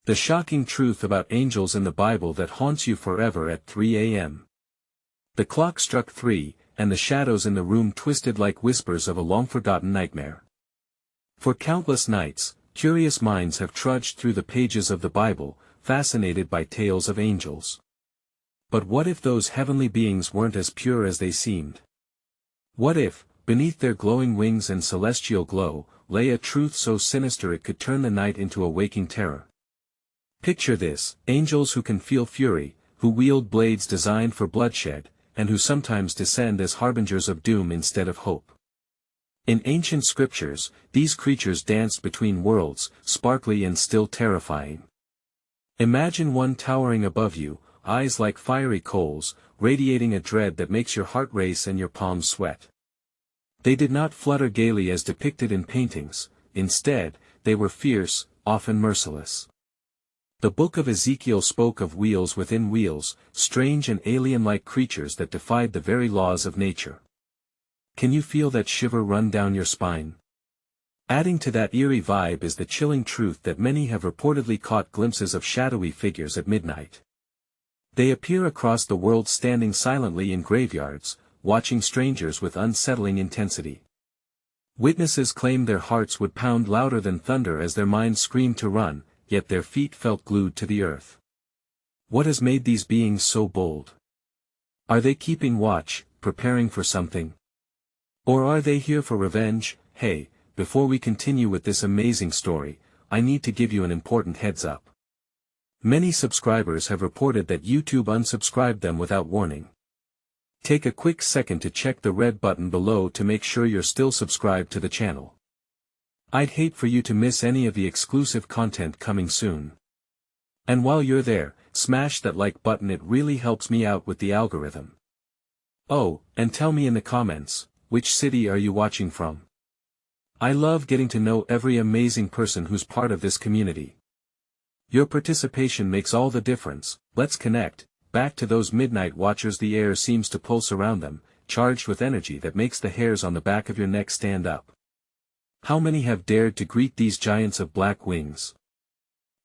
The shocking truth about angels in the Bible that haunts you forever at 3 a.m. The clock struck 3, and the shadows in the room twisted like whispers of a long-forgotten nightmare. For countless nights, curious minds have trudged through the pages of the Bible, fascinated by tales of angels. But what if those heavenly beings weren't as pure as they seemed? What if, beneath their glowing wings and celestial glow, lay a truth so sinister it could turn the night into a waking terror? Picture this: angels who can feel fury, who wield blades designed for bloodshed, and who sometimes descend as harbingers of doom instead of hope. In ancient scriptures, these creatures danced between worlds, sparkly and still terrifying. Imagine one towering above you, eyes like fiery coals, radiating a dread that makes your heart race and your palms sweat. They did not flutter gaily as depicted in paintings; instead, they were fierce, often merciless. The book of Ezekiel spoke of wheels within wheels, strange and alien-like creatures that defied the very laws of nature. Can you feel that shiver run down your spine? Adding to that eerie vibe is the chilling truth that many have reportedly caught glimpses of shadowy figures at midnight. They appear across the world standing silently in graveyards, watching strangers with unsettling intensity. Witnesses claim their hearts would pound louder than thunder as their minds screamed to run, yet their feet felt glued to the earth. What has made these beings so bold? Are they keeping watch, preparing for something? Or are they here for revenge? Hey, before we continue with this amazing story, I need to give you an important heads up. Many subscribers have reported that YouTube unsubscribed them without warning. Take a quick second to check the red button below to make sure you're still subscribed to the channel. I'd hate for you to miss any of the exclusive content coming soon. And while you're there, smash that like button, it really helps me out with the algorithm. Oh, and tell me in the comments, which city are you watching from? I love getting to know every amazing person who's part of this community. Your participation makes all the difference. Let's connect. Back to those midnight watchers. The air seems to pulse around them, charged with energy that makes the hairs on the back of your neck stand up. How many have dared to greet these giants of black wings?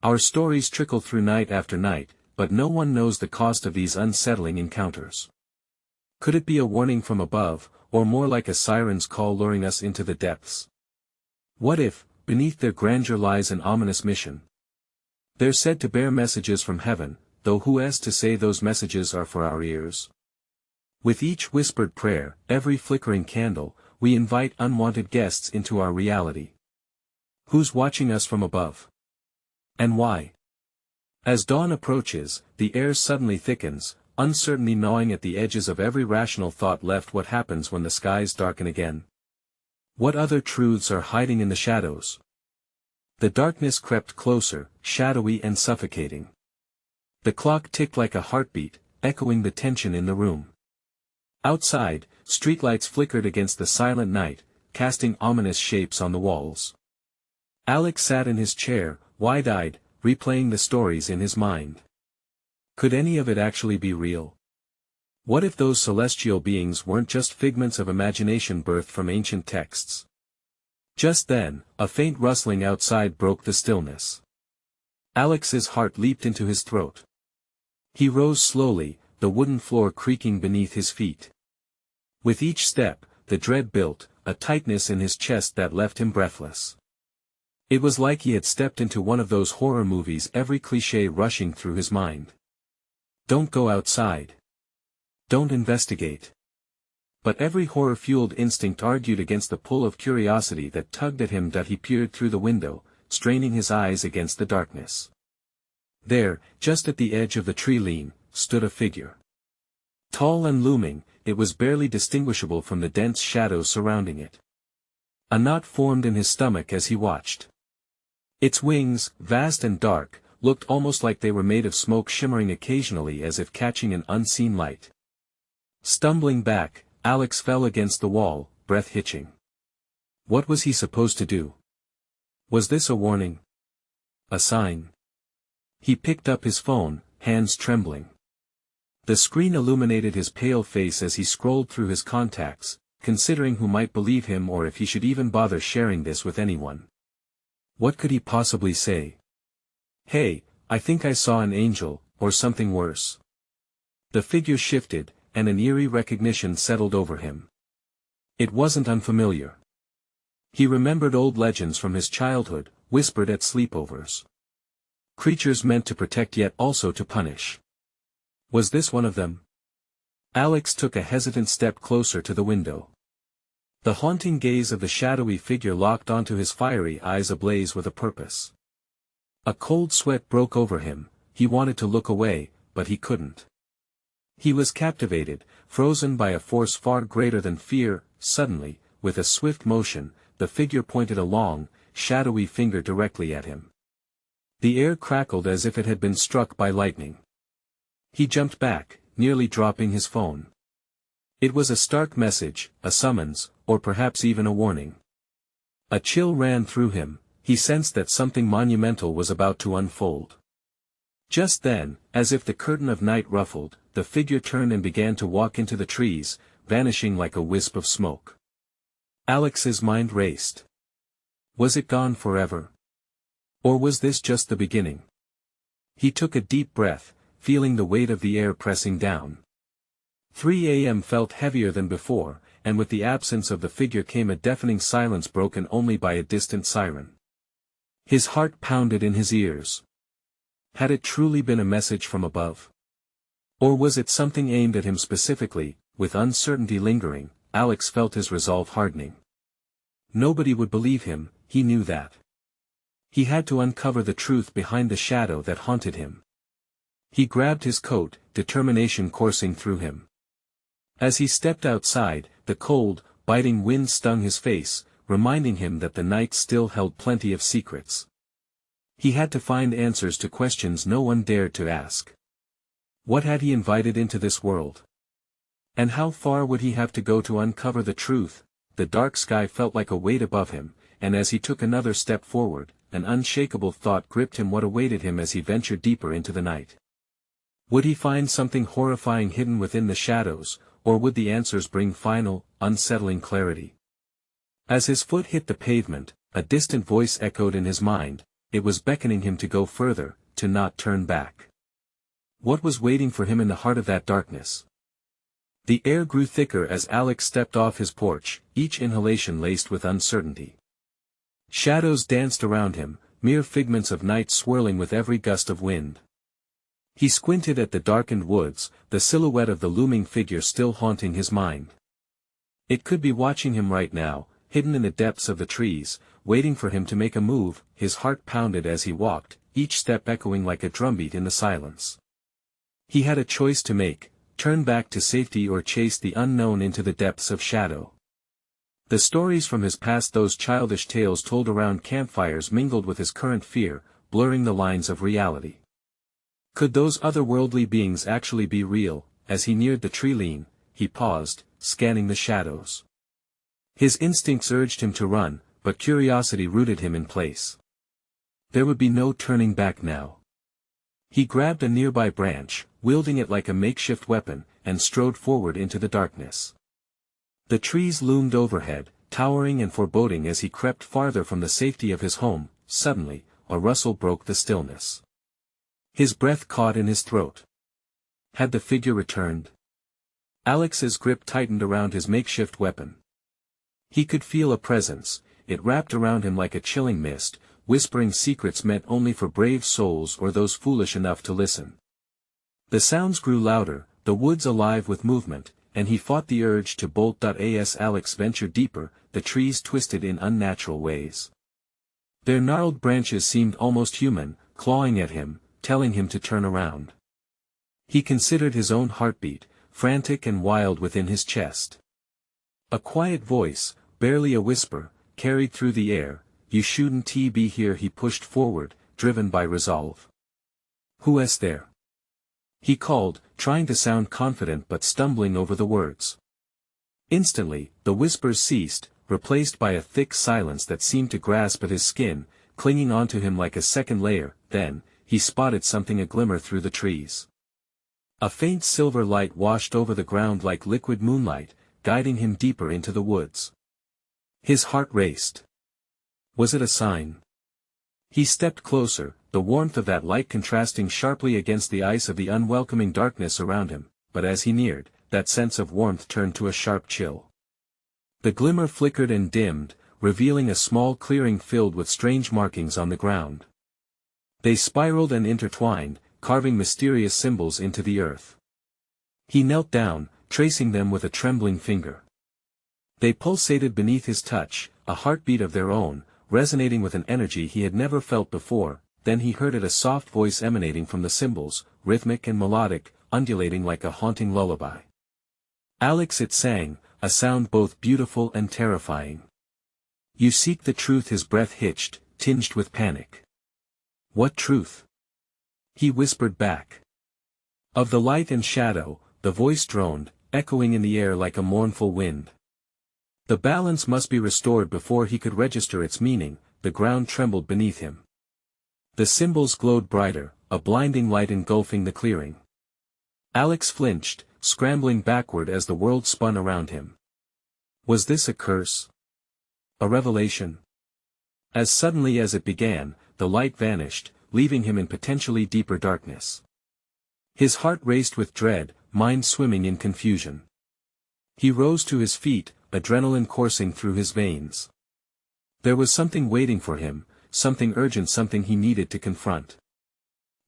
Our stories trickle through night after night, but no one knows the cost of these unsettling encounters. Could it be a warning from above, or more like a siren's call luring us into the depths? What if, beneath their grandeur lies an ominous mission? They're said to bear messages from heaven, though who is to say those messages are for our ears? With each whispered prayer, every flickering candle, we invite unwanted guests into our reality. Who's watching us from above? And why? As dawn approaches, the air suddenly thickens, uncertainty gnawing at the edges of every rational thought left. What happens when the skies darken again? What other truths are hiding in the shadows? The darkness crept closer, shadowy and suffocating. The clock ticked like a heartbeat, echoing the tension in the room. Outside, streetlights flickered against the silent night, casting ominous shapes on the walls. Alex sat in his chair, wide-eyed, replaying the stories in his mind. Could any of it actually be real? What if those celestial beings weren't just figments of imagination birthed from ancient texts? Just then, a faint rustling outside broke the stillness. Alex's heart leaped into his throat. He rose slowly, the wooden floor creaking beneath his feet. With each step, the dread built, a tightness in his chest that left him breathless. It was like he had stepped into one of those horror movies, every cliché rushing through his mind. Don't go outside. Don't investigate. But every horror-fueled instinct argued against the pull of curiosity that tugged at him. He peered through the window, straining his eyes against the darkness. There, just at the edge of the tree line, stood a figure. Tall and looming, it was barely distinguishable from the dense shadows surrounding it. A knot formed in his stomach as he watched. Its wings, vast and dark, looked almost like they were made of smoke, shimmering occasionally as if catching an unseen light. Stumbling back, Alex fell against the wall, breath hitching. What was he supposed to do? Was this a warning? A sign? He picked up his phone, hands trembling. The screen illuminated his pale face as he scrolled through his contacts, considering who might believe him or if he should even bother sharing this with anyone. What could he possibly say? Hey, I think I saw an angel, or something worse. The figure shifted, and an eerie recognition settled over him. It wasn't unfamiliar. He remembered old legends from his childhood, whispered at sleepovers. Creatures meant to protect yet also to punish. Was this one of them? Alex took a hesitant step closer to the window. The haunting gaze of the shadowy figure locked onto his fiery eyes ablaze with a purpose. A cold sweat broke over him. He wanted to look away, but he couldn't. He was captivated, frozen by a force far greater than fear. Suddenly, with a swift motion, the figure pointed a long, shadowy finger directly at him. The air crackled as if it had been struck by lightning. He jumped back, nearly dropping his phone. It was a stark message, a summons, or perhaps even a warning. A chill ran through him. He sensed that something monumental was about to unfold. Just then, as if the curtain of night ruffled, the figure turned and began to walk into the trees, vanishing like a wisp of smoke. Alex's mind raced. Was it gone forever? Or was this just the beginning? He took a deep breath, feeling the weight of the air pressing down. 3 a.m. felt heavier than before, and with the absence of the figure came a deafening silence broken only by a distant siren. His heart pounded in his ears. Had it truly been a message from above? Or was it something aimed at him specifically? With uncertainty lingering, Alex felt his resolve hardening. Nobody would believe him, he knew that. He had to uncover the truth behind the shadow that haunted him. He grabbed his coat, determination coursing through him. As he stepped outside, the cold, biting wind stung his face, reminding him that the night still held plenty of secrets. He had to find answers to questions no one dared to ask. What had he invited into this world? And how far would he have to go to uncover the truth? The dark sky felt like a weight above him, and as he took another step forward, an unshakable thought gripped him: what awaited him as he ventured deeper into the night. Would he find something horrifying hidden within the shadows, or would the answers bring final, unsettling clarity? As his foot hit the pavement, a distant voice echoed in his mind. It was beckoning him to go further, to not turn back. What was waiting for him in the heart of that darkness? The air grew thicker as Alex stepped off his porch, each inhalation laced with uncertainty. Shadows danced around him, mere figments of night swirling with every gust of wind. He squinted at the darkened woods, the silhouette of the looming figure still haunting his mind. It could be watching him right now, hidden in the depths of the trees, waiting for him to make a move. His heart pounded as he walked, each step echoing like a drumbeat in the silence. He had a choice to make: turn back to safety or chase the unknown into the depths of shadow. The stories from his past, those childish tales told around campfires, mingled with his current fear, blurring the lines of reality. Could those otherworldly beings actually be real? As he neared the tree line, he paused, scanning the shadows. His instincts urged him to run, but curiosity rooted him in place. There would be no turning back now. He grabbed a nearby branch, wielding it like a makeshift weapon, and strode forward into the darkness. The trees loomed overhead, towering and foreboding as he crept farther from the safety of his home. Suddenly, a rustle broke the stillness. His breath caught in his throat. Had the figure returned? Alex's grip tightened around his makeshift weapon. He could feel a presence. It wrapped around him like a chilling mist, whispering secrets meant only for brave souls or those foolish enough to listen. The sounds grew louder, the woods alive with movement, and he fought the urge to bolt. As Alex ventured deeper, the trees twisted in unnatural ways. Their gnarled branches seemed almost human, clawing at him, telling him to turn around. He considered his own heartbeat, frantic and wild within his chest. A quiet voice, barely a whisper, carried through the air: "You shouldn't be here." He pushed forward, driven by resolve. "Who's there?" he called, trying to sound confident but stumbling over the words. Instantly, the whispers ceased, replaced by a thick silence that seemed to grasp at his skin, clinging onto him like a second layer. Then, he spotted something aglimmer through the trees. A faint silver light washed over the ground like liquid moonlight, guiding him deeper into the woods. His heart raced. Was it a sign? He stepped closer, the warmth of that light contrasting sharply against the ice of the unwelcoming darkness around him, but as he neared, that sense of warmth turned to a sharp chill. The glimmer flickered and dimmed, revealing a small clearing filled with strange markings on the ground. They spiraled and intertwined, carving mysterious symbols into the earth. He knelt down, tracing them with a trembling finger. They pulsated beneath his touch, a heartbeat of their own, resonating with an energy he had never felt before. Then he heard a soft voice emanating from the symbols, rhythmic and melodic, undulating like a haunting lullaby. "Alex," it sang, a sound both beautiful and terrifying. "You seek the truth." His breath hitched, tinged with panic. "What truth?" he whispered back. "Of the light and shadow," the voice droned, echoing in the air like a mournful wind. The balance must be restored before he could register its meaning. The ground trembled beneath him. The symbols glowed brighter, a blinding light engulfing the clearing. Alex flinched, scrambling backward as the world spun around him. Was this a curse? A revelation? As suddenly as it began, the light vanished, leaving him in potentially deeper darkness. His heart raced with dread, mind swimming in confusion. He rose to his feet, adrenaline coursing through his veins. There was something waiting for him, something urgent, something he needed to confront.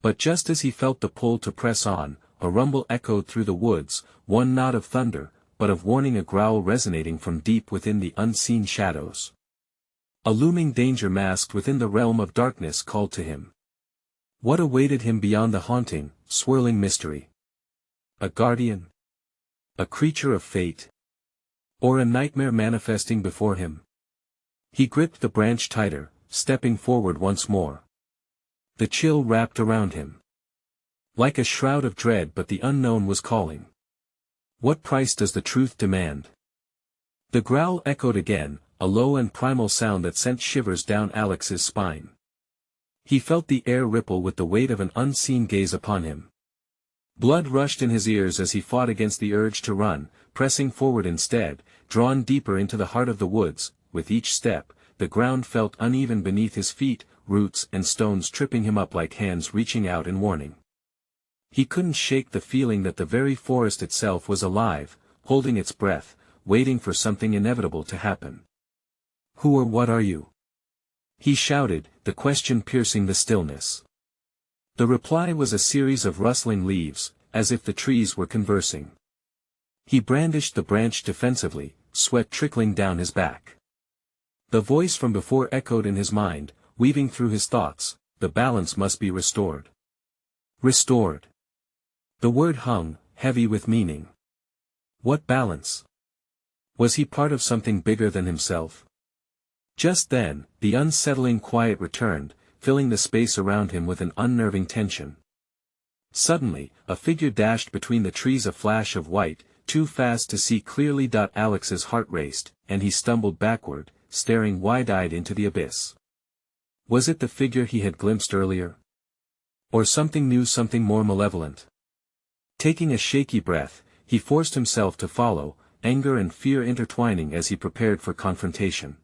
But just as he felt the pull to press on, a rumble echoed through the woods, one not of thunder, but of warning, a growl resonating from deep within the unseen shadows. A looming danger masked within the realm of darkness called to him. What awaited him beyond the haunting, swirling mystery? A guardian? A creature of fate? Or a nightmare manifesting before him? He gripped the branch tighter, stepping forward once more. The chill wrapped around him like a shroud of dread, but the unknown was calling. What price does the truth demand? The growl echoed again, a low and primal sound that sent shivers down Alex's spine. He felt the air ripple with the weight of an unseen gaze upon him. Blood rushed in his ears as he fought against the urge to run, pressing forward instead, drawn deeper into the heart of the woods. With each step, the ground felt uneven beneath his feet, roots and stones tripping him up like hands reaching out in warning. He couldn't shake the feeling that the very forest itself was alive, holding its breath, waiting for something inevitable to happen. "Who or what are you?" he shouted, the question piercing the stillness. The reply was a series of rustling leaves, as if the trees were conversing. He brandished the branch defensively, sweat trickling down his back. The voice from before echoed in his mind, weaving through his thoughts. The balance must be restored. Restored. The word hung, heavy with meaning. What balance? Was he part of something bigger than himself? Just then, the unsettling quiet returned, filling the space around him with an unnerving tension. Suddenly, a figure dashed between the trees, a flash of white, too fast to see clearly. Alex's heart raced, and he stumbled backward, staring wide-eyed into the abyss. Was it the figure he had glimpsed earlier? Or something new, something more malevolent? Taking a shaky breath, he forced himself to follow, anger and fear intertwining as he prepared for confrontation.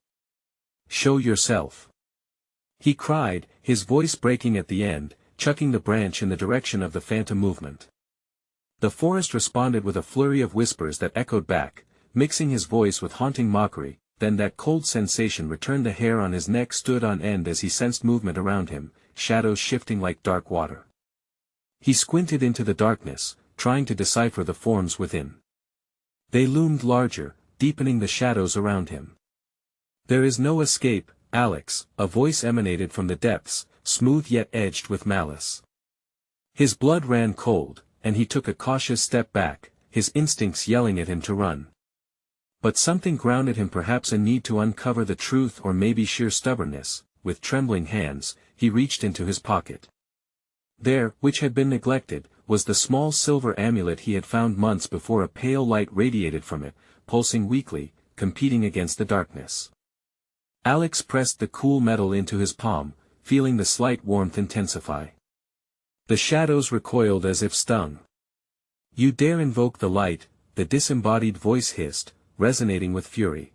"Show yourself!" he cried, his voice breaking at the end, chucking the branch in the direction of the phantom movement. The forest responded with a flurry of whispers that echoed back, mixing his voice with haunting mockery. Then that cold sensation returned. The hair on his neck stood on end as he sensed movement around him, shadows shifting like dark water. He squinted into the darkness, trying to decipher the forms within. They loomed larger, deepening the shadows around him. "There is no escape, Alex," a voice emanated from the depths, smooth yet edged with malice. His blood ran cold, and he took a cautious step back, his instincts yelling at him to run. But something grounded him, perhaps a need to uncover the truth, or maybe sheer stubbornness. With trembling hands, he reached into his pocket. There, which had been neglected, was the small silver amulet he had found months before. A pale light radiated from it, pulsing weakly, competing against the darkness. Alex pressed the cool metal into his palm, feeling the slight warmth intensify. The shadows recoiled as if stung. "You dare invoke the light," the disembodied voice hissed, resonating with fury.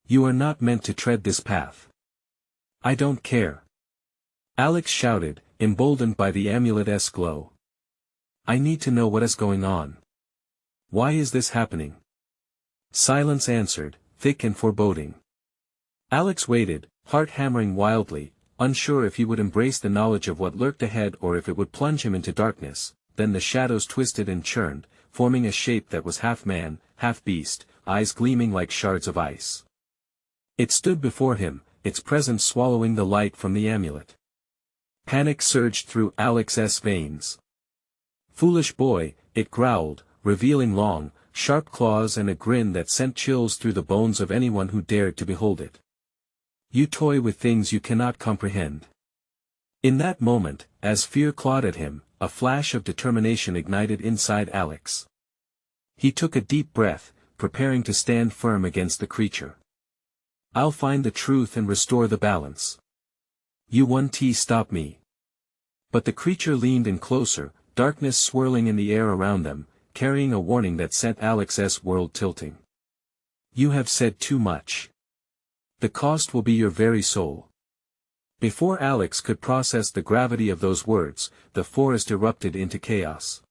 "You are not meant to tread this path." "I don't care." Alex shouted, emboldened by the amulet's glow. I need to know what is going on. Why is this happening? Silence answered, thick and foreboding. Alex waited, heart hammering wildly, unsure if he would embrace the knowledge of what lurked ahead or if it would plunge him into darkness. Then the shadows twisted and churned, forming a shape that was half man, half beast, eyes gleaming like shards of ice. It stood before him, its presence swallowing the light from the amulet. Panic surged through Alex's veins. Foolish boy, it growled, revealing long, sharp claws and a grin that sent chills through the bones of anyone who dared to behold it. You toy with things you cannot comprehend. In that moment, as fear clawed at him, a flash of determination ignited inside Alex. He took a deep breath, preparing to stand firm against the creature. I'll find the truth and restore the balance. You won't stop me. But the creature leaned in closer, darkness swirling in the air around them, carrying a warning that sent Alex's world tilting. You have said too much. The cost will be your very soul. Before Alex could process the gravity of those words, the forest erupted into chaos.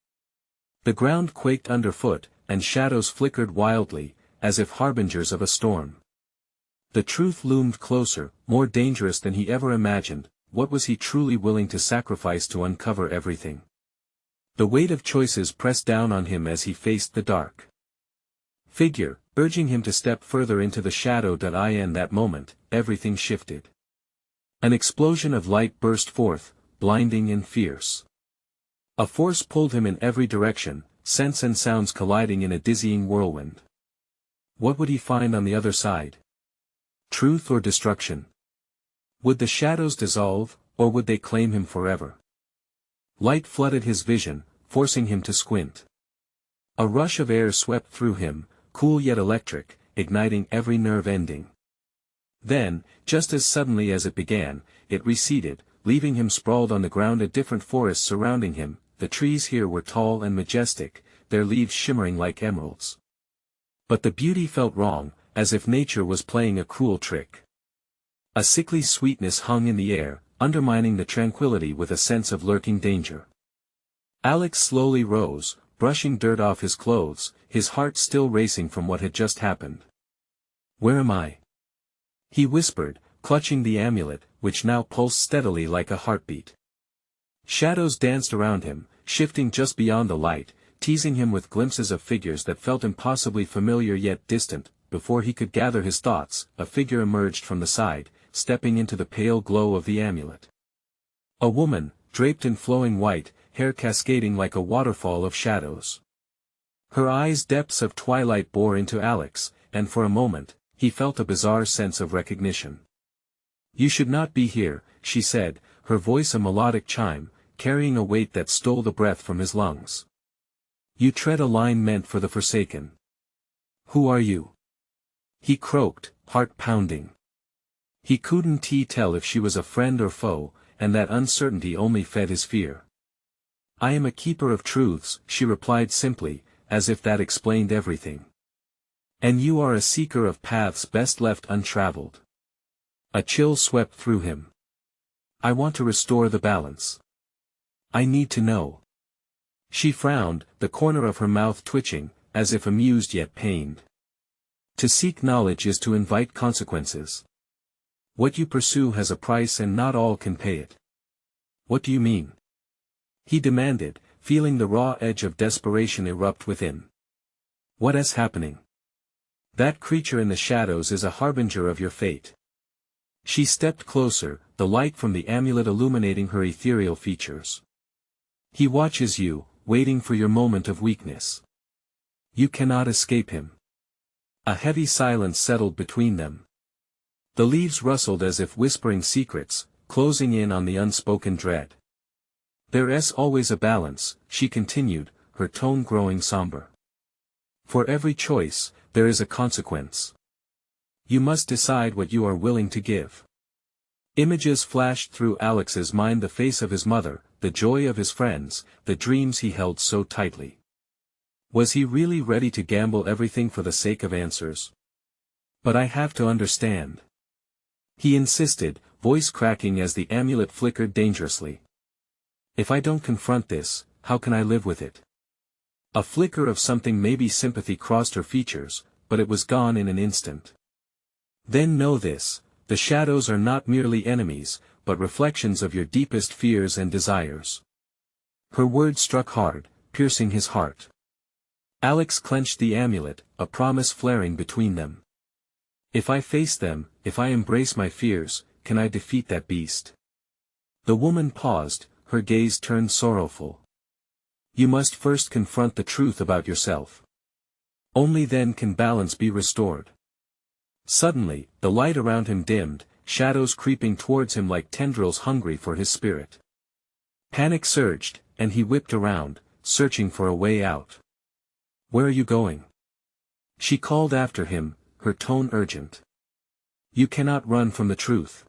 The ground quaked underfoot, and shadows flickered wildly, as if harbingers of a storm. The truth loomed closer, more dangerous than he ever imagined. What was he truly willing to sacrifice to uncover everything? The weight of choices pressed down on him as he faced the dark figure, urging him to step further into the shadow. In that moment, everything shifted. An explosion of light burst forth, blinding and fierce. A force pulled him in every direction, sense and sounds colliding in a dizzying whirlwind. What would he find on the other side? Truth or destruction? Would the shadows dissolve, or would they claim him forever? Light flooded his vision, forcing him to squint. A rush of air swept through him, cool yet electric, igniting every nerve ending. Then, just as suddenly as it began, it receded, leaving him sprawled on the ground. A different forest surrounding him. The trees here were tall and majestic, their leaves shimmering like emeralds. But the beauty felt wrong, as if nature was playing a cruel trick. A sickly sweetness hung in the air, undermining the tranquility with a sense of lurking danger. Alex slowly rose, brushing dirt off his clothes, his heart still racing from what had just happened. Where am I? He whispered, clutching the amulet, which now pulsed steadily like a heartbeat. Shadows danced around him, shifting just beyond the light, teasing him with glimpses of figures that felt impossibly familiar yet distant. Before he could gather his thoughts, a figure emerged from the side, stepping into the pale glow of the amulet. A woman, draped in flowing white, hair cascading like a waterfall of shadows. Her eyes depths of twilight bore into Alex, and for a moment, he felt a bizarre sense of recognition. You should not be here, she said, her voice a melodic chime, carrying a weight that stole the breath from his lungs. You tread a line meant for the forsaken. Who are you? He croaked, heart pounding. He couldn't tell if she was a friend or foe, and that uncertainty only fed his fear. I am a keeper of truths, she replied simply, as if that explained everything. And you are a seeker of paths best left untraveled. A chill swept through him. I want to restore the balance. I need to know. She frowned, the corner of her mouth twitching, as if amused yet pained. To seek knowledge is to invite consequences. What you pursue has a price and not all can pay it. What do you mean? He demanded, feeling the raw edge of desperation erupt within. What is happening? That creature in the shadows is a harbinger of your fate. She stepped closer, the light from the amulet illuminating her ethereal features. He watches you, waiting for your moment of weakness. You cannot escape him. A heavy silence settled between them. The leaves rustled as if whispering secrets, closing in on the unspoken dread. There is always a balance, she continued, her tone growing somber. For every choice, there is a consequence. You must decide what you are willing to give. Images flashed through Alex's mind, the face of his mother, the joy of his friends, the dreams he held so tightly. Was he really ready to gamble everything for the sake of answers? But I have to understand. He insisted, voice cracking as the amulet flickered dangerously. If I don't confront this, how can I live with it? A flicker of something, maybe sympathy, crossed her features, but it was gone in an instant. Then know this, the shadows are not merely enemies, but reflections of your deepest fears and desires. Her words struck hard, piercing his heart. Alex clenched the amulet, a promise flaring between them. If I face them, if I embrace my fears, can I defeat that beast? The woman paused, her gaze turned sorrowful. You must first confront the truth about yourself. Only then can balance be restored. Suddenly, the light around him dimmed, shadows creeping towards him like tendrils hungry for his spirit. Panic surged, and he whipped around, searching for a way out. Where are you going? She called after him, her tone urgent. You cannot run from the truth.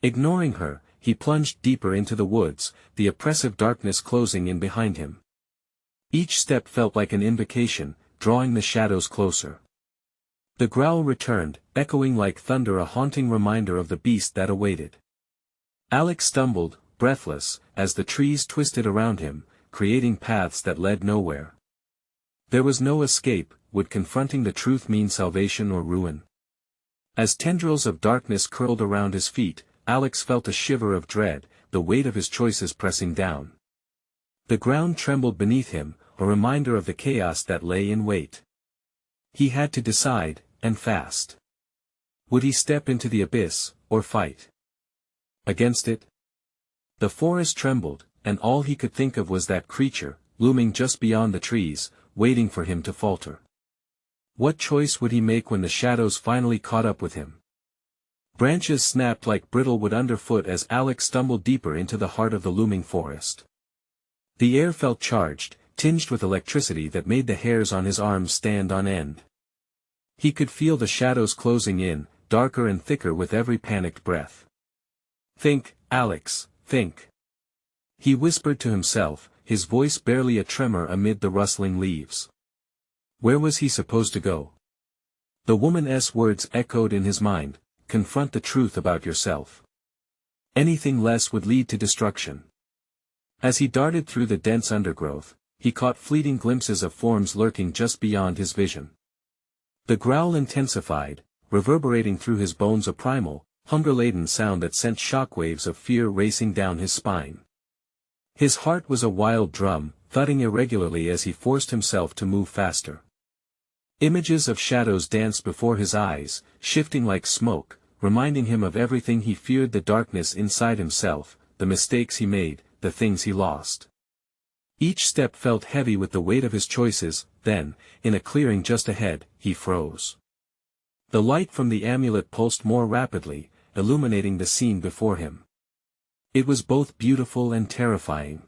Ignoring her, he plunged deeper into the woods, the oppressive darkness closing in behind him. Each step felt like an invocation, drawing the shadows closer. The growl returned, echoing like thunder, a haunting reminder of the beast that awaited. Alex stumbled, breathless, as the trees twisted around him, creating paths that led nowhere. There was no escape. Would confronting the truth mean salvation or ruin? As tendrils of darkness curled around his feet, Alex felt a shiver of dread, the weight of his choices pressing down. The ground trembled beneath him, a reminder of the chaos that lay in wait. He had to decide, and fast. Would he step into the abyss, or fight against it? The forest trembled, and all he could think of was that creature, looming just beyond the trees, waiting for him to falter. What choice would he make when the shadows finally caught up with him? Branches snapped like brittle wood underfoot as Alex stumbled deeper into the heart of the looming forest. The air felt charged, tinged with electricity that made the hairs on his arms stand on end. He could feel the shadows closing in, darker and thicker with every panicked breath. Think, Alex, think. He whispered to himself, his voice barely a tremor amid the rustling leaves. Where was he supposed to go? The woman's words echoed in his mind, confront the truth about yourself. Anything less would lead to destruction. As he darted through the dense undergrowth, he caught fleeting glimpses of forms lurking just beyond his vision. The growl intensified, reverberating through his bones, a primal, hunger-laden sound that sent shockwaves of fear racing down his spine. His heart was a wild drum, thudding irregularly as he forced himself to move faster. Images of shadows danced before his eyes, shifting like smoke, reminding him of everything he feared: the darkness inside himself, the mistakes he made, the things he lost. Each step felt heavy with the weight of his choices. Then, in a clearing just ahead, he froze. The light from the amulet pulsed more rapidly, illuminating the scene before him. It was both beautiful and terrifying.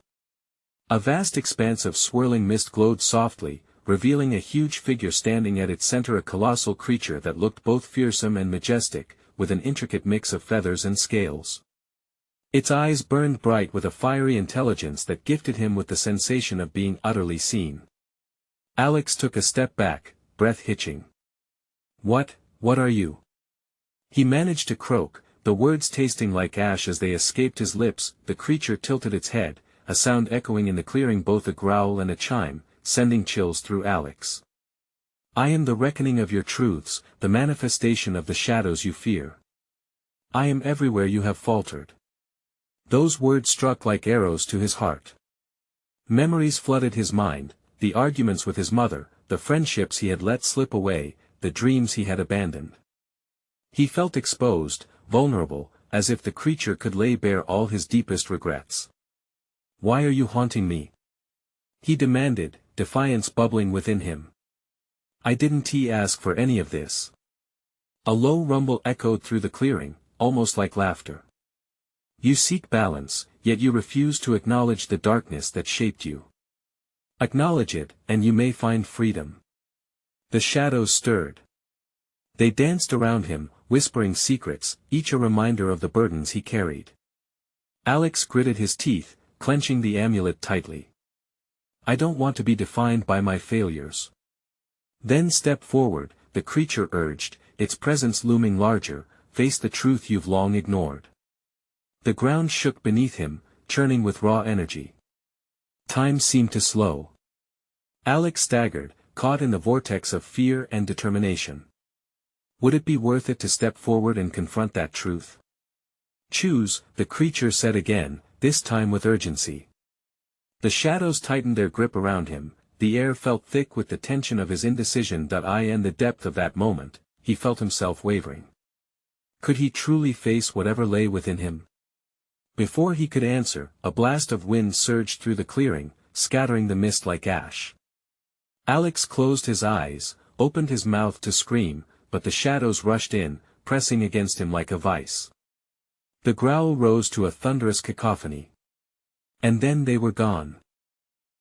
A vast expanse of swirling mist glowed softly, revealing a huge figure standing at its center, a colossal creature that looked both fearsome and majestic, with an intricate mix of feathers and scales. Its eyes burned bright with a fiery intelligence that gifted him with the sensation of being utterly seen. Alex took a step back, breath hitching. What are you?" He managed to croak, the words tasting like ash as they escaped his lips. The creature tilted its head, a sound echoing in the clearing, both a growl and a chime, sending chills through Alex. "I am the reckoning of your truths, the manifestation of the shadows you fear. I am everywhere you have faltered." Those words struck like arrows to his heart. Memories flooded his mind, the arguments with his mother, the friendships he had let slip away, the dreams he had abandoned. He felt exposed, vulnerable, as if the creature could lay bare all his deepest regrets. "Why are you haunting me?" he demanded, defiance bubbling within him. "I didn't ask for any of this." A low rumble echoed through the clearing, almost like laughter. "You seek balance, yet you refuse to acknowledge the darkness that shaped you. Acknowledge it, and you may find freedom." The shadows stirred. They danced around him, whispering secrets, each a reminder of the burdens he carried. Alex gritted his teeth, clenching the amulet tightly. "I don't want to be defined by my failures." "Then step forward," the creature urged, its presence looming larger. "Face the truth you've long ignored." The ground shook beneath him, churning with raw energy. Time seemed to slow. Alex staggered, caught in the vortex of fear and determination. Would it be worth it to step forward and confront that truth? Choose, the creature said again, this time with urgency. The shadows tightened their grip around him, the air felt thick with the tension of his indecision. In the depth of that moment, he felt himself wavering. Could he truly face whatever lay within him? Before he could answer, a blast of wind surged through the clearing, scattering the mist like ash. Alex closed his eyes, opened his mouth to scream, but the shadows rushed in, pressing against him like a vice. The growl rose to a thunderous cacophony. And then they were gone.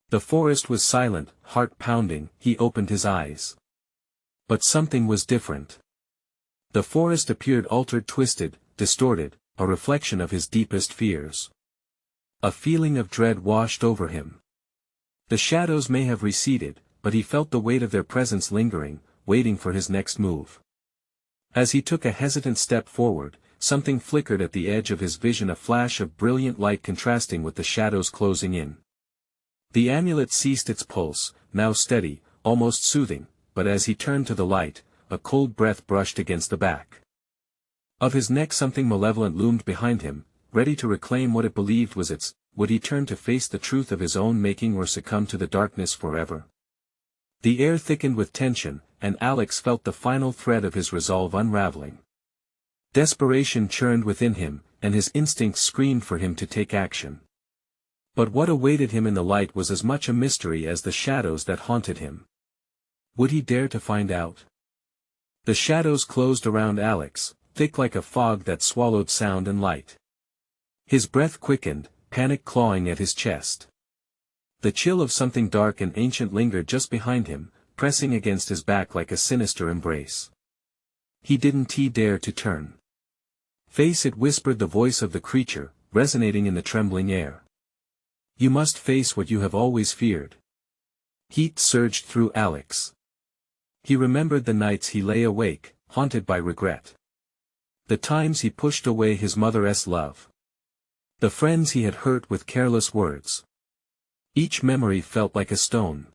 The forest was silent, heart pounding. He opened his eyes. But something was different. The forest appeared altered, twisted, distorted, a reflection of his deepest fears. A feeling of dread washed over him. The shadows may have receded, but he felt the weight of their presence lingering, waiting for his next move. As he took a hesitant step forward, something flickered at the edge of his vision, a flash of brilliant light contrasting with the shadows closing in. The amulet ceased its pulse, now steady, almost soothing, but as he turned to the light, a cold breath brushed against the back of his neck. Something malevolent loomed behind him, ready to reclaim what it believed was its. Would he turn to face the truth of his own making or succumb to the darkness forever? The air thickened with tension, and Alex felt the final thread of his resolve unraveling. Desperation churned within him, and his instincts screamed for him to take action. But what awaited him in the light was as much a mystery as the shadows that haunted him. Would he dare to find out? The shadows closed around Alex, thick like a fog that swallowed sound and light. His breath quickened, panic clawing at his chest. The chill of something dark and ancient lingered just behind him, pressing against his back like a sinister embrace. He didn't dare to turn. Face it, whispered the voice of the creature, resonating in the trembling air. You must face what you have always feared. Heat surged through Alex. He remembered the nights he lay awake, haunted by regret. The times he pushed away his mother's love. The friends he had hurt with careless words. Each memory felt like a stone.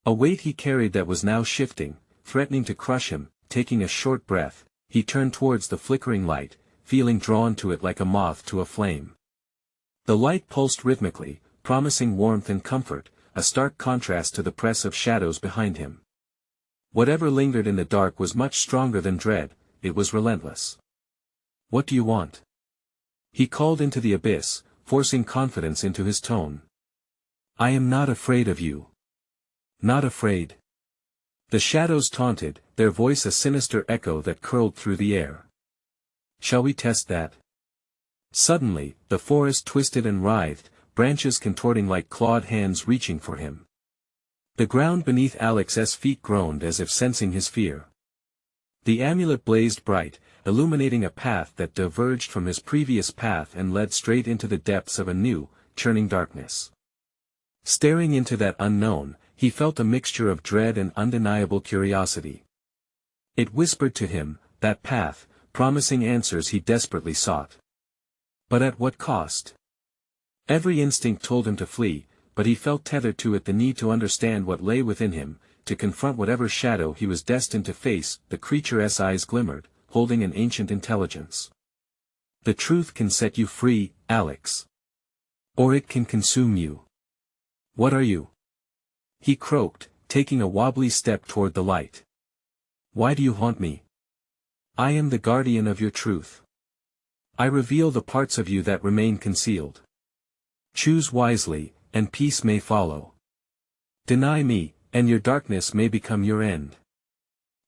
A weight he carried that was now shifting, threatening to crush him. Taking a short breath, he turned towards the flickering light, feeling drawn to it like a moth to a flame. The light pulsed rhythmically, promising warmth and comfort, a stark contrast to the press of shadows behind him. Whatever lingered in the dark was much stronger than dread, it was relentless. What do you want? He called into the abyss, forcing confidence into his tone. I am not afraid of you. Not afraid. The shadows taunted, their voice a sinister echo that curled through the air. Shall we test that? Suddenly, the forest twisted and writhed, branches contorting like clawed hands reaching for him. The ground beneath Alex's feet groaned as if sensing his fear. The amulet blazed bright, illuminating a path that diverged from his previous path and led straight into the depths of a new, churning darkness. Staring into that unknown, he felt a mixture of dread and undeniable curiosity. It whispered to him, that path, promising answers he desperately sought. But at what cost? Every instinct told him to flee, but he felt tethered to it, the need to understand what lay within him, to confront whatever shadow he was destined to face. The creature's eyes glimmered, holding an ancient intelligence. The truth can set you free, Alex. Or it can consume you. What are you? He croaked, taking a wobbly step toward the light. Why do you haunt me? I am the guardian of your truth. I reveal the parts of you that remain concealed. Choose wisely, and peace may follow. Deny me, and your darkness may become your end.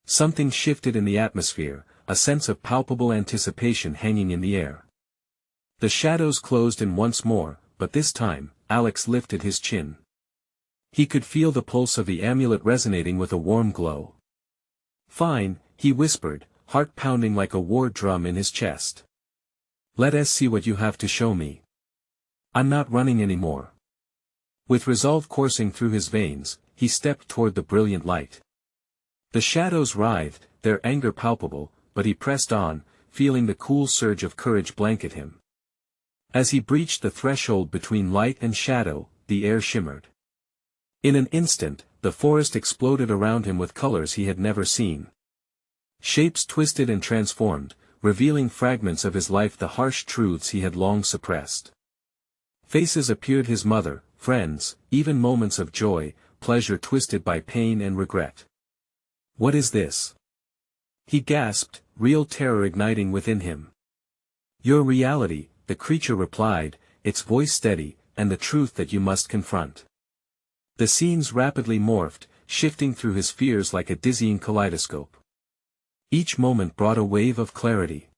Something shifted in the atmosphere, a sense of palpable anticipation hanging in the air. The shadows closed in once more, but this time, Alex lifted his chin. He could feel the pulse of the amulet resonating with a warm glow. Fine, he whispered, heart pounding like a war drum in his chest. Let us see what you have to show me. I'm not running anymore. With resolve coursing through his veins, he stepped toward the brilliant light. The shadows writhed, their anger palpable, but he pressed on, feeling the cool surge of courage blanket him. As he breached the threshold between light and shadow, the air shimmered. In an instant, the forest exploded around him with colors he had never seen. Shapes twisted and transformed, revealing fragments of his life, the harsh truths he had long suppressed. Faces appeared, his mother, friends, even moments of joy, pleasure twisted by pain and regret. "What is this?" he gasped, real terror igniting within him. "Your reality," the creature replied, its voice steady, "and the truth that you must confront." The scenes rapidly morphed, shifting through his fears like a dizzying kaleidoscope. Each moment brought a wave of clarity.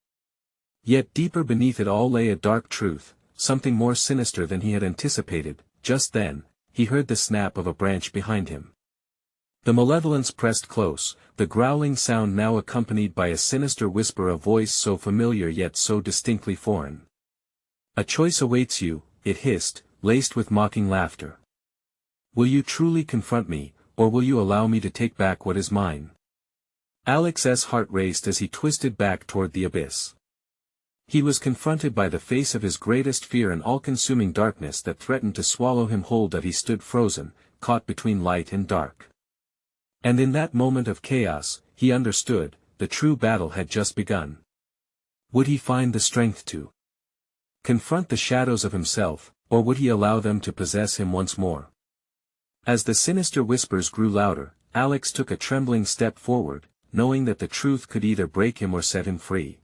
Yet deeper beneath it all lay a dark truth, something more sinister than he had anticipated. Just then, he heard the snap of a branch behind him. The malevolence pressed close, the growling sound now accompanied by a sinister whisper, a voice so familiar yet so distinctly foreign. "A choice awaits you," it hissed, laced with mocking laughter. "Will you truly confront me, or will you allow me to take back what is mine?" Alex's heart raced as he twisted back toward the abyss. He was confronted by the face of his greatest fear, an all-consuming darkness that threatened to swallow him whole. That he stood frozen, caught between light and dark. And in that moment of chaos, he understood, the true battle had just begun. Would he find the strength to confront the shadows of himself, or would he allow them to possess him once more? As the sinister whispers grew louder, Alex took a trembling step forward, knowing that the truth could either break him or set him free.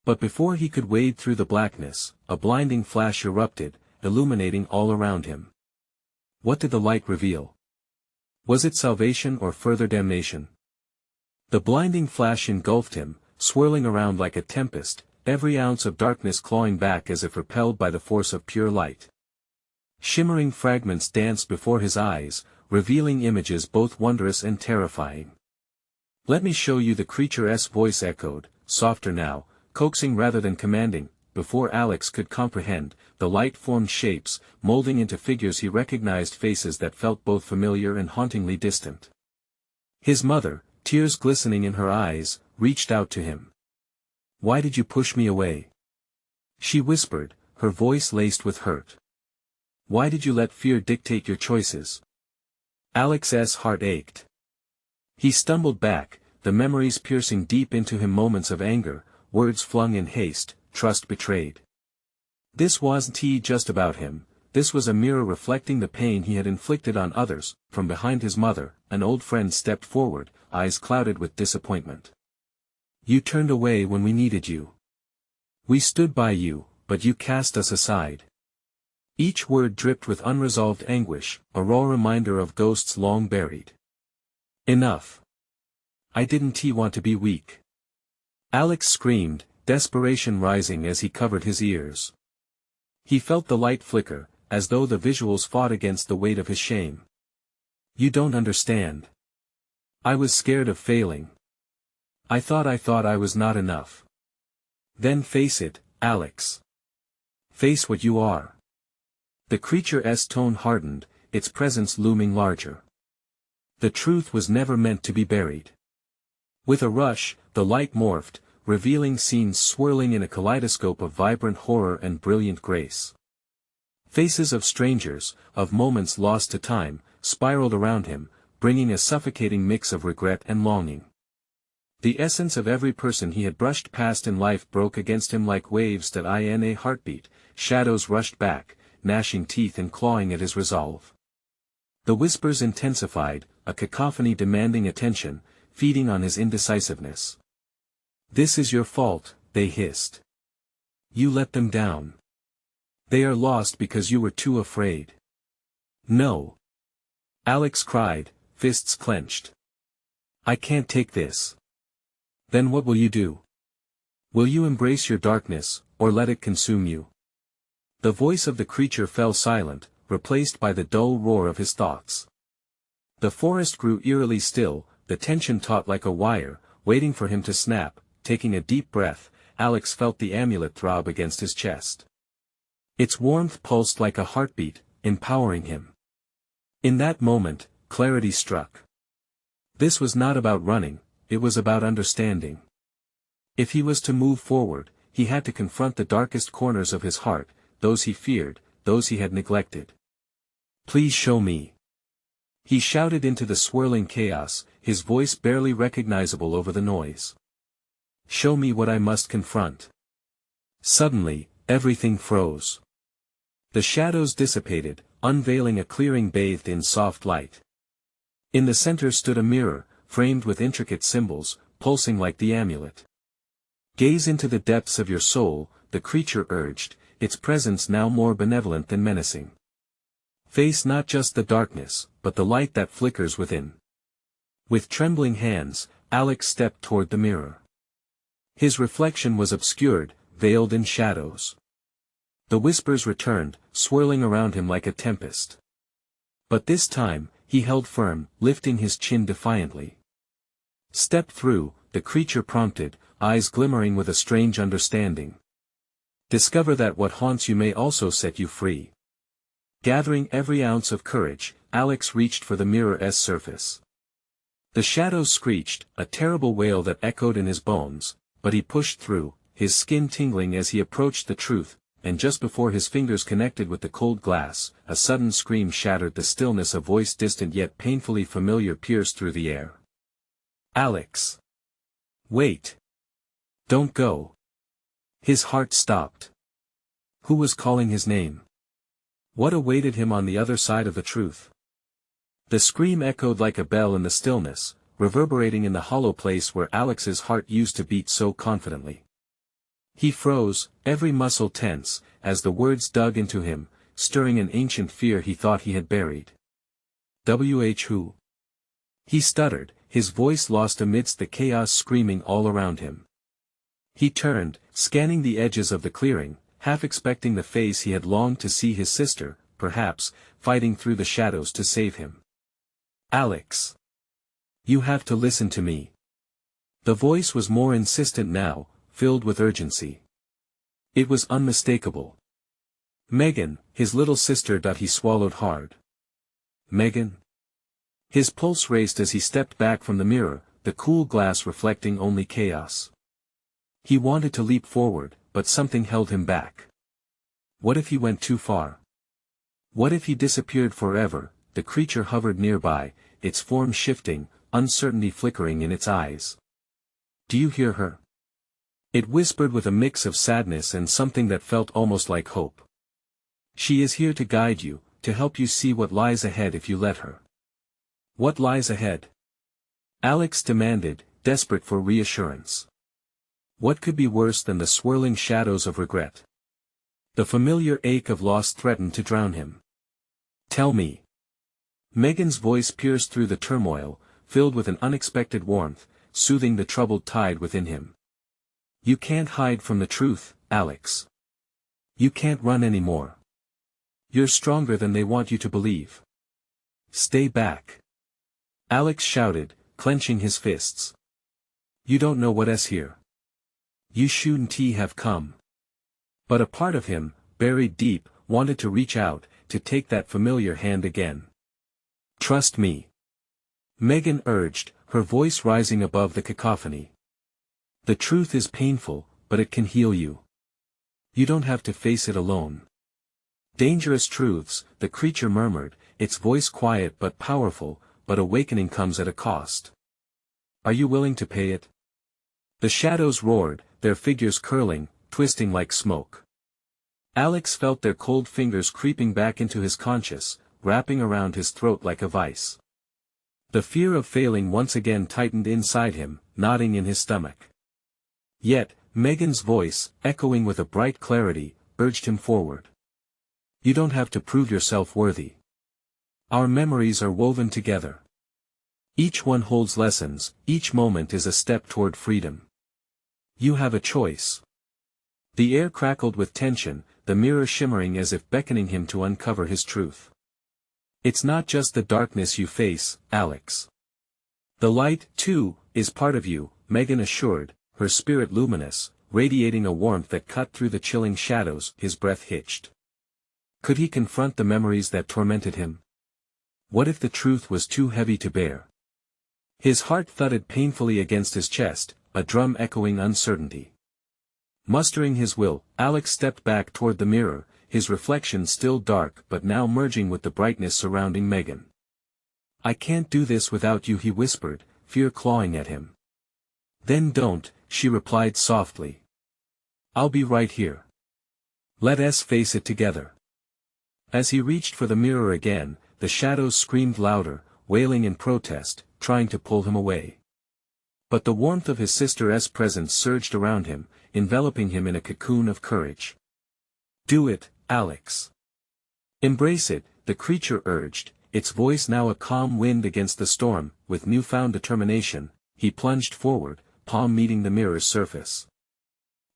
But before he could wade through the blackness, a blinding flash erupted, illuminating all around him. What did the light reveal? Was it salvation or further damnation? The blinding flash engulfed him, swirling around like a tempest, every ounce of darkness clawing back as if repelled by the force of pure light. Shimmering fragments danced before his eyes, revealing images both wondrous and terrifying. "Let me show you," the creature's voice echoed, softer now, coaxing rather than commanding. Before Alex could comprehend, the light formed shapes, molding into figures he recognized, faces that felt both familiar and hauntingly distant. His mother, tears glistening in her eyes, reached out to him. "Why did you push me away?" she whispered, her voice laced with hurt. "Why did you let fear dictate your choices?" Alex's heart ached. He stumbled back, the memories piercing deep into him, moments of anger, words flung in haste, trust betrayed. This wasn't just about him, this was a mirror reflecting the pain he had inflicted on others. From behind his mother, an old friend stepped forward, eyes clouded with disappointment. "You turned away when we needed you. We stood by you, but you cast us aside." Each word dripped with unresolved anguish, a raw reminder of ghosts long buried. "Enough. I didn't want to be weak." Alex screamed, desperation rising as he covered his ears. He felt the light flicker, as though the visuals fought against the weight of his shame. "You don't understand. I was scared of failing. I thought I was not enough." "Then face it, Alex. Face what you are." The creature's tone hardened, its presence looming larger. The truth was never meant to be buried. With a rush, the light morphed, revealing scenes swirling in a kaleidoscope of vibrant horror and brilliant grace. Faces of strangers, of moments lost to time, spiraled around him, bringing a suffocating mix of regret and longing. The essence of every person he had brushed past in life broke against him like waves that in a heartbeat. Shadows rushed back, gnashing teeth and clawing at his resolve. The whispers intensified, a cacophony demanding attention, feeding on his indecisiveness. "This is your fault," they hissed. "You let them down. They are lost because you were too afraid." "No," Alex cried, fists clenched. "I can't take this." "Then what will you do? Will you embrace your darkness, or let it consume you?" The voice of the creature fell silent, replaced by the dull roar of his thoughts. The forest grew eerily still, the tension taut like a wire, waiting for him to snap. Taking a deep breath, Alex felt the amulet throb against his chest. Its warmth pulsed like a heartbeat, empowering him. In that moment, clarity struck. This was not about running, it was about understanding. If he was to move forward, he had to confront the darkest corners of his heart, those he feared, those he had neglected. "Please show me." He shouted into the swirling chaos, his voice barely recognizable over the noise. "Show me what I must confront." Suddenly, everything froze. The shadows dissipated, unveiling a clearing bathed in soft light. In the center stood a mirror, framed with intricate symbols, pulsing like the amulet. "Gaze into the depths of your soul," the creature urged, its presence now more benevolent than menacing. "Face not just the darkness, but the light that flickers within." With trembling hands, Alex stepped toward the mirror. His reflection was obscured, veiled in shadows. The whispers returned, swirling around him like a tempest. But this time, he held firm, lifting his chin defiantly. "Step through," the creature prompted, eyes glimmering with a strange understanding. "Discover that what haunts you may also set you free." Gathering every ounce of courage, Alex reached for the mirror's surface. The shadows screeched, a terrible wail that echoed in his bones, but he pushed through, his skin tingling as he approached the truth, and just before his fingers connected with the cold glass, a sudden scream shattered the stillness. A voice distant yet painfully familiar pierced through the air. "Alex! Wait! Don't go!" His heart stopped. Who was calling his name? What awaited him on the other side of the truth? The scream echoed like a bell in the stillness, reverberating in the hollow place where Alex's heart used to beat so confidently. He froze, every muscle tense, as the words dug into him, stirring an ancient fear he thought he had buried. Who? He stuttered, his voice lost amidst the chaos screaming all around him. He turned, scanning the edges of the clearing, half expecting the face he had longed to see, his sister, perhaps, fighting through the shadows to save him. "Alex! You have to listen to me." The voice was more insistent now, filled with urgency. It was unmistakable. "Megan, his little sister." He swallowed hard. "Megan?" His pulse raced as he stepped back from the mirror, the cool glass reflecting only chaos. He wanted to leap forward, but something held him back. What if he went too far? What if he disappeared forever? The creature hovered nearby, its form shifting, uncertainty flickering in its eyes. "Do you hear her?" It whispered with a mix of sadness and something that felt almost like hope. "She is here to guide you, to help you see what lies ahead if you let her." "What lies ahead?" Alex demanded, desperate for reassurance. What could be worse than the swirling shadows of regret? The familiar ache of loss threatened to drown him. "Tell me." Megan's voice pierced through the turmoil, filled with an unexpected warmth, soothing the troubled tide within him. "You can't hide from the truth, Alex. You can't run anymore. You're stronger than they want you to believe. Stay back." Alex shouted, clenching his fists. "You don't know what's here. You shouldn't have come." But a part of him, buried deep, wanted to reach out, to take that familiar hand again. "Trust me," Megan urged, her voice rising above the cacophony. "The truth is painful, but it can heal you. You don't have to face it alone." "Dangerous truths," the creature murmured, its voice quiet but powerful, "but awakening comes at a cost. Are you willing to pay it?" The shadows roared, their figures curling, twisting like smoke. Alex felt their cold fingers creeping back into his conscience, wrapping around his throat like a vice. The fear of failing once again tightened inside him, knotting in his stomach. Yet, Megan's voice, echoing with a bright clarity, urged him forward. "You don't have to prove yourself worthy. Our memories are woven together. Each one holds lessons, each moment is a step toward freedom. You have a choice." The air crackled with tension, the mirror shimmering as if beckoning him to uncover his truth. "It's not just the darkness you face, Alex. The light, too, is part of you," Megan assured, her spirit luminous, radiating a warmth that cut through the chilling shadows. His breath hitched. Could he confront the memories that tormented him? What if the truth was too heavy to bear? His heart thudded painfully against his chest, a drum echoing uncertainty. Mustering his will, Alex stepped back toward the mirror, his reflection still dark but now merging with the brightness surrounding Megan. "I can't do this without you," he whispered, fear clawing at him. "Then don't," she replied softly. "I'll be right here. Let us face it together." As he reached for the mirror again, the shadows screamed louder, wailing in protest, trying to pull him away. But the warmth of his sister's presence surged around him, enveloping him in a cocoon of courage. "Do it, Alex. Embrace it," the creature urged, its voice now a calm wind against the storm. With newfound determination, he plunged forward, palm meeting the mirror's surface.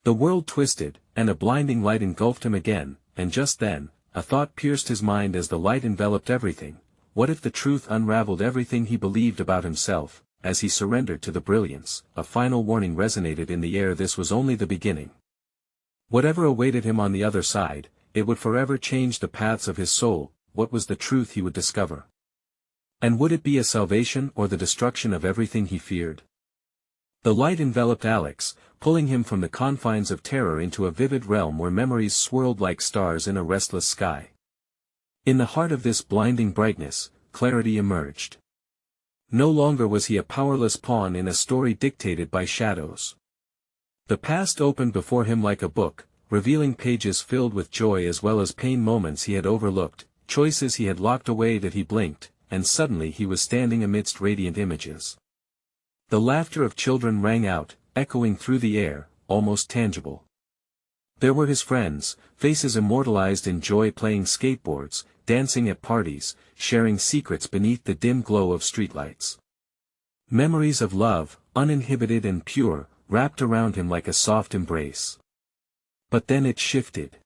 The world twisted, and a blinding light engulfed him again, and just then, a thought pierced his mind as the light enveloped everything. What if the truth unraveled everything he believed about himself? As he surrendered to the brilliance, a final warning resonated in the air: this was only the beginning. Whatever awaited him on the other side, it would forever change the paths of his soul. What was the truth he would discover? And would it be a salvation or the destruction of everything he feared? The light enveloped Alex, pulling him from the confines of terror into a vivid realm where memories swirled like stars in a restless sky. In the heart of this blinding brightness, clarity emerged. No longer was he a powerless pawn in a story dictated by shadows. The past opened before him like a book, revealing pages filled with joy as well as pain, moments he had overlooked, choices he had locked away that he blinked, and suddenly he was standing amidst radiant images. The laughter of children rang out, echoing through the air, almost tangible. There were his friends, faces immortalized in joy, playing skateboards, dancing at parties, sharing secrets beneath the dim glow of streetlights. Memories of love, uninhibited and pure, wrapped around him like a soft embrace. But then it shifted.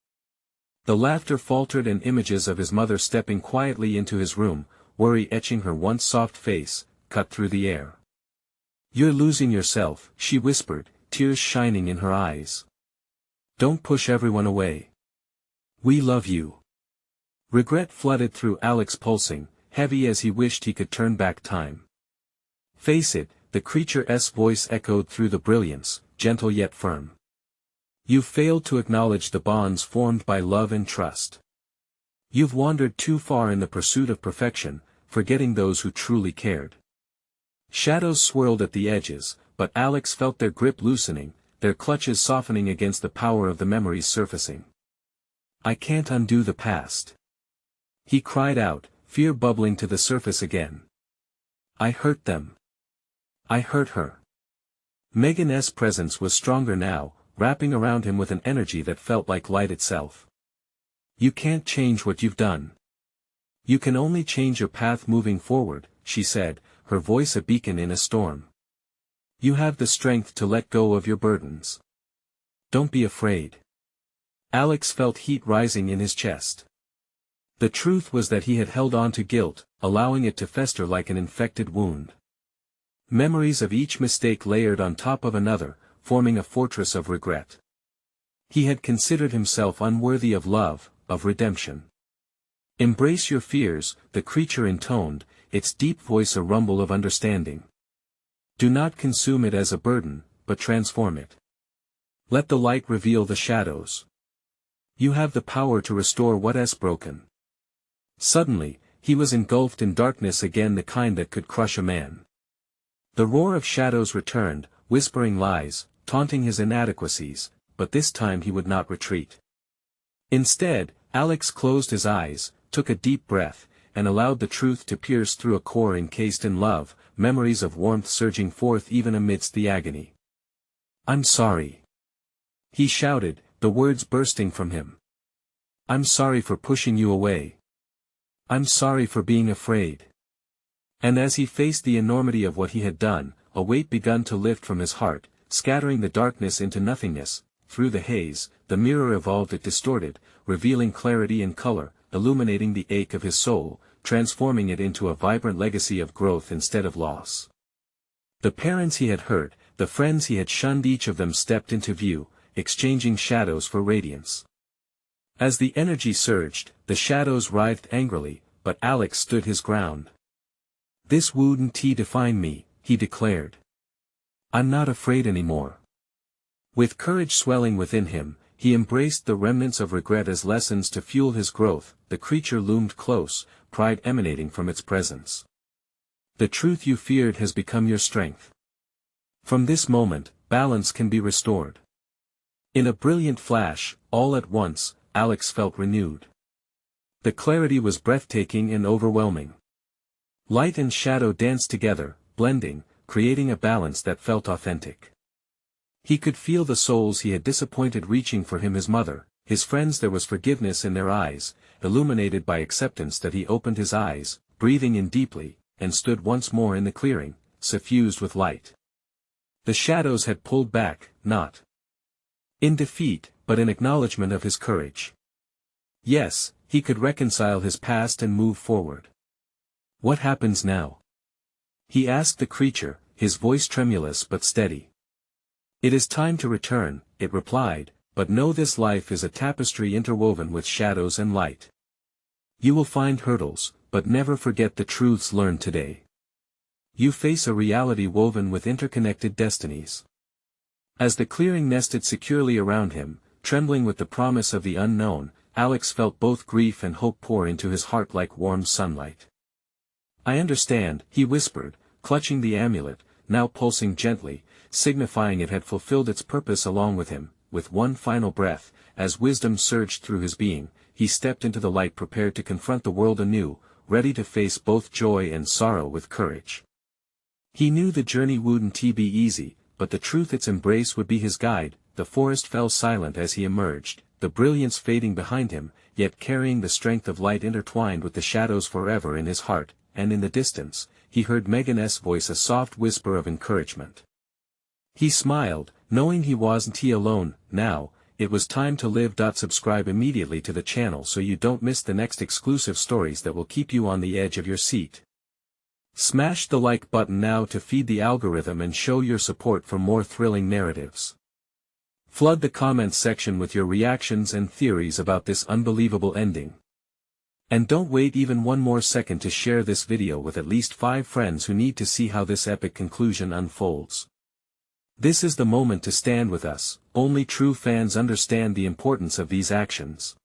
The laughter faltered, and images of his mother stepping quietly into his room, worry etching her once soft face, cut through the air. "You're losing yourself," she whispered, tears shining in her eyes. "Don't push everyone away. We love you." Regret flooded through Alex, pulsing, heavy as he wished he could turn back time. "Face it," the creature's voice echoed through the brilliance, gentle yet firm. "You've failed to acknowledge the bonds formed by love and trust. You've wandered too far in the pursuit of perfection, forgetting those who truly cared." Shadows swirled at the edges, but Alex felt their grip loosening, their clutches softening against the power of the memories surfacing. "I can't undo the past," he cried out, fear bubbling to the surface again. "I hurt them. I hurt her." Megan's presence was stronger now, wrapping around him with an energy that felt like light itself. "You can't change what you've done. You can only change your path moving forward," she said, her voice a beacon in a storm. "You have the strength to let go of your burdens. Don't be afraid." Alex felt heat rising in his chest. The truth was that he had held on to guilt, allowing it to fester like an infected wound. Memories of each mistake layered on top of another, forming a fortress of regret. He had considered himself unworthy of love, of redemption. "Embrace your fears," the creature intoned, its deep voice a rumble of understanding. "Do not consume it as a burden, but transform it. Let the light reveal the shadows. You have the power to restore what is broken." Suddenly, he was engulfed in darkness again, the kind that could crush a man. The roar of shadows returned, whispering lies, taunting his inadequacies, but this time he would not retreat. Instead, Alex closed his eyes, took a deep breath, and allowed the truth to pierce through a core encased in love, memories of warmth surging forth even amidst the agony. "I'm sorry," he shouted, the words bursting from him. "I'm sorry for pushing you away. I'm sorry for being afraid." And as he faced the enormity of what he had done, a weight began to lift from his heart, scattering the darkness into nothingness. Through the haze, the mirror evolved, it distorted, revealing clarity and color, illuminating the ache of his soul, transforming it into a vibrant legacy of growth instead of loss. The parents he had hurt, the friends he had shunned, each of them stepped into view, exchanging shadows for radiance. As the energy surged, the shadows writhed angrily, but Alex stood his ground. "This wouldn't define me," he declared. "I'm not afraid anymore. With courage swelling within him, he embraced the remnants of regret as lessons to fuel his growth. The creature loomed close, pride emanating from its presence. The truth you feared has become your strength. From this moment, balance can be restored. In a brilliant flash, all at once, Alex felt renewed. The clarity was breathtaking and overwhelming. Light and shadow danced together, blending, creating a balance that felt authentic. He could feel the souls he had disappointed reaching for him, his mother, his friends. There was forgiveness in their eyes, illuminated by acceptance. That he opened his eyes, breathing in deeply, and stood once more in the clearing, suffused with light. The shadows had pulled back, not in defeat, but in acknowledgement of his courage. Yes, he could reconcile his past and move forward. What happens now? He asked the creature, his voice tremulous but steady. It is time to return, it replied, but know this life is a tapestry interwoven with shadows and light. You will find hurdles, but never forget the truths learned today. You face a reality woven with interconnected destinies. As the clearing nested securely around him, trembling with the promise of the unknown, Alex felt both grief and hope pour into his heart like warm sunlight. I understand, he whispered, clutching the amulet, now pulsing gently, signifying it had fulfilled its purpose along with him. With one final breath, as wisdom surged through his being, he stepped into the light, prepared to confront the world anew, ready to face both joy and sorrow with courage. He knew the journey wouldn't be easy, but the truth its embrace would be his guide. The forest fell silent as he emerged, the brilliance fading behind him, yet carrying the strength of light intertwined with the shadows forever in his heart. And in the distance, he heard Megan's voice, a soft whisper of encouragement. He smiled, knowing he wasn't alone. Now, it was time to live. Subscribe immediately to the channel so you don't miss the next exclusive stories that will keep you on the edge of your seat. Smash the like button now to feed the algorithm and show your support for more thrilling narratives. Flood the comments section with your reactions and theories about this unbelievable ending. And don't wait even one more second to share this video with at least 5 friends who need to see how this epic conclusion unfolds. This is the moment to stand with us. Only true fans understand the importance of these actions.